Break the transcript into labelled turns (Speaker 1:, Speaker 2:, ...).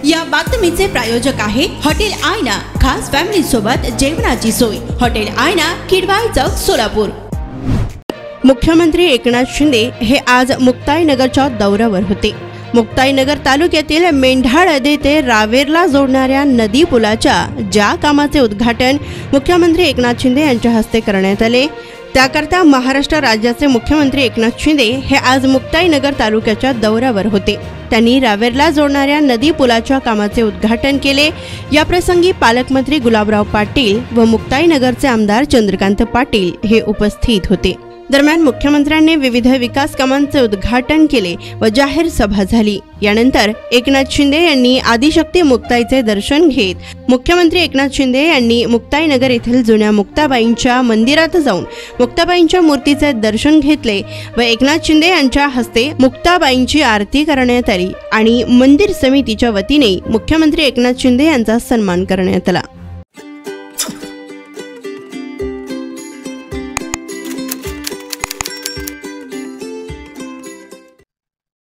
Speaker 1: या बातमीचे प्रायोजक आहे हॉटेल आयना, खास फॅमिली सोबत जेवणाची सोय। हॉटेल आयना, किडवाई चौक, सोलापूर।
Speaker 2: मुख्यमंत्री एकनाथ शिंदे हे आज मुक्ताईनगरच्या दौऱ्यावर होते। मुक्ताईनगर तालुक्यातील मेंढाळदे ते रावेरला जोडणाऱ्या नदी पुलाच्या ज्या कामाचे उद्घाटन मुख्यमंत्री एकनाथ शिंदे यांच्या हस्ते करण्यात आले, त्याकरता महाराष्ट्र राज्याचे मुख्यमंत्री एकनाथ शिंदे हे आज मुक्ताईनगर तालुक्याच्या दौऱ्यावर होते। त्यांनी रावेरला जोडणाऱ्या नदी पुलाच्या कामाचे उद्घाटन केले। या प्रसंगी पालकमंत्री गुलाबराव पाटील व मुक्ताईनगरचे आमदार चंद्रकांत पाटील हे उपस्थित होते। दरम्यान मुख्यमंत्र्यांनी विविध विकास कामांचे उद्घाटन केले व जाहीर सभा झाली। यानंतर एकनाथ शिंदे यांनी आदिशक्ती मुक्ताईचे दर्शन घेत मुख्यमंत्री एकनाथ शिंदे यांनी मुक्ताईनगर येथील जुन्या मुक्ताबाईंच्या मंदिरात जाऊन मुक्ताबाईंच्या मूर्तीचे दर्शन घेतले व एकनाथ शिंदे यांच्या हस्ते मुक्ताबाईंची आरती करण्यात आली आणि मंदिर समितीच्या वतीने मुख्यमंत्री एकनाथ शिंदे यांचा सन्मान करण्यात आला।